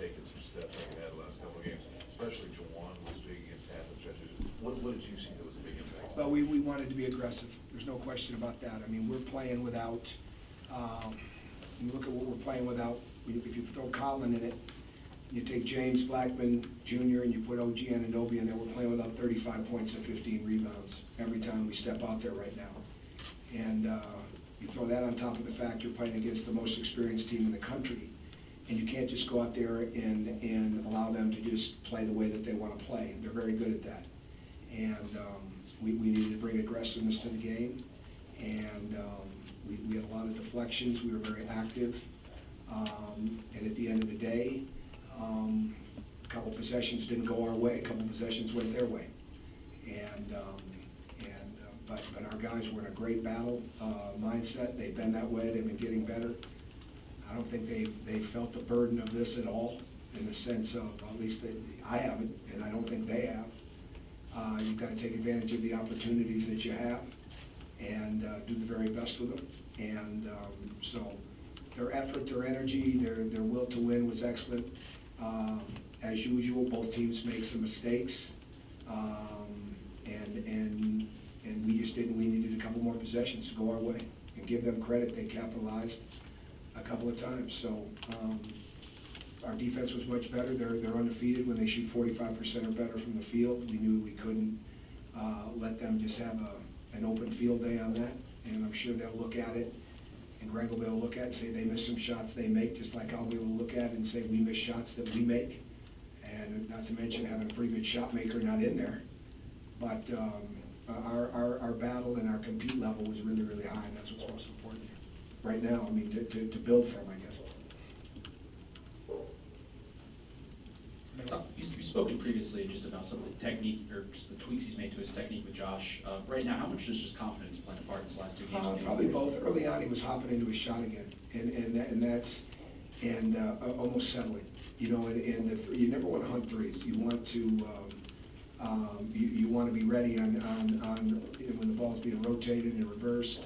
taken some steps like it had the last couple of games, especially Jawan was big against half the judges. What did you see that was a big impact? Well, we wanted to be aggressive. There's no question about that. I mean, we're playing without, you look at what we're playing without, if you throw Colin in it, you take James Blackman Jr. and you put OG Anunoby in there, we're playing without 35 points and 15 rebounds every time we step out there right now. And you throw that on top of the fact you're playing against the most experienced team in the country, and you can't just go out there and allow them to just play the way that they want to play. They're very good at that. And we needed to bring aggressiveness to the game, and we had a lot of deflections. We were very active, and at the end of the day, a couple possessions didn't go our way. A couple possessions went their way, but our guys were in a great battle mindset. They've been that way. They've been getting better. I don't think they felt the burden of this at all, in the sense of, at least I haven't, and I don't think they have. You've got to take advantage of the opportunities that you have and do the very best with them. And so their effort, their energy, their will to win was excellent. As usual, both teams make some mistakes, and we just didn't. We needed a couple more possessions to go our way, and give them credit. They capitalized a couple of times. So our defense was much better. They're undefeated when they shoot 45% or better from the field. We knew we couldn't let them just have an open field day on that, and I'm sure they'll look at it. And Greg will be able to look at it and say they miss some shots they make, just like I'll be able to look at it and say we miss shots that we make. And not to mention having a pretty good shot maker not in there. But our battle and our compete level was really, really high, and that's what's most important right now. I mean, to build from, I guess. You've spoken previously just about some of the technique, or just the tweaks he's made to his technique with Josh. Right now, how much does just confidence play a part in his last two games? Probably both. Early on, he was hopping into his shot again, and almost settling. You know, you never want to hunt threes. You want to you want to be ready on when the ball's being rotated and reversed.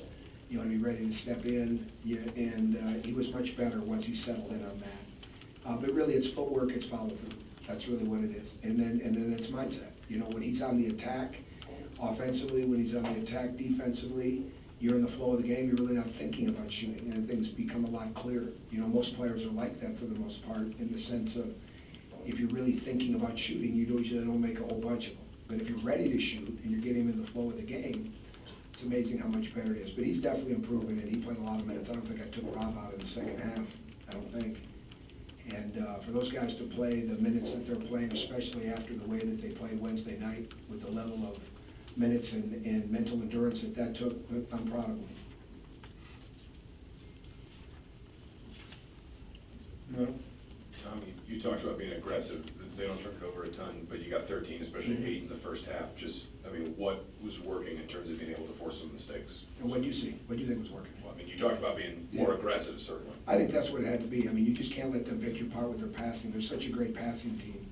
You want to be ready to step in. And he was much better once he settled in on that. But really, it's footwork, it's follow through. That's really what it is. And then it's mindset. You know, when he's on the attack offensively, when he's on the attack defensively, you're in the flow of the game. You're really not thinking about shooting, and things become a lot clearer. You know, most players are like that for the most part, in the sense of if you're really thinking about shooting, you usually don't make a whole bunch of them. But if you're ready to shoot and you're getting him in the flow of the game, it's amazing how much better it is. But he's definitely improving, and he played a lot of minutes. I don't think I took Rob out in the second half. I don't think. And for those guys to play the minutes that they're playing, especially after the way that they played Wednesday night, with the level of minutes and mental endurance that took, I'm proud of them. No. Tom, you talked about being aggressive. They don't turn it over a ton, but you got 13, especially 8 in the first half. Just, I mean, what was working in terms of being able to force some mistakes? And what do you see? What do you think was working? Well, I mean, you talked about being more aggressive, certainly. I think that's what it had to be. I mean, you just can't let them pick you apart with their passing. They're such a great passing team.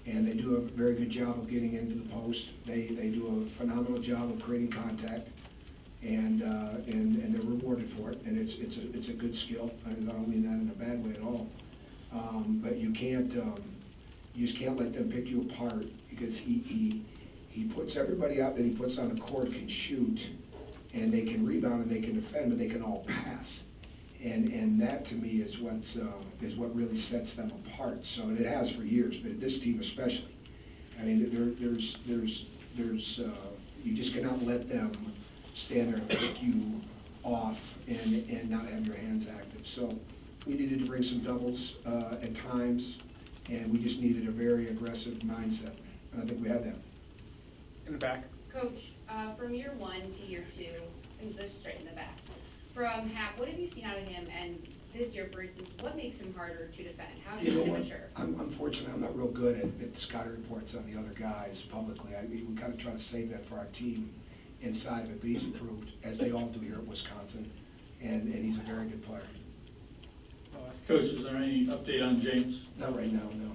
And they do a very good job of getting into the post. They do a phenomenal job of creating contact, and they're rewarded for it. And it's a good skill. I don't mean that in a bad way at all. But you can't you just can't let them pick you apart, because he puts everybody out that he puts on the court can shoot, and they can rebound and they can defend, but they can all pass. And that to me is what really sets them apart. So, and it has for years, but this team especially. I mean, there's you just cannot let them stand there and pick you off and not have your hands active. So we needed to bring some doubles at times, and we just needed a very aggressive mindset. And I think we had that. In the back. Coach, from year 1 to year 2, and this straight in the back, from half, what have you seen out of him? And this year, for instance, what makes him harder to defend? How did he mature? Unfortunately, I'm not real good at scouting reports on the other guys publicly. We kind of try to save that for our team inside of it, but he's improved, as they all do here at Wisconsin, and he's a very good player. Coach, is there any update on James? Not right now, no.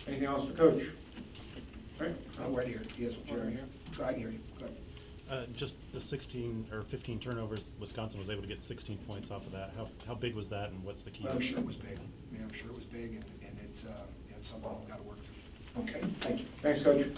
Anything else for Coach? Right. I'm right here. Yes, Jerry. I can hear you. Go Just the 16 or 15 turnovers, Wisconsin was able to get 16 points off of that. How big was that, and what's the key? Well, I'm sure it was big. Yeah, I'm sure it was big, and it's something we've got to work through. Okay, thank you. Thanks, Coach.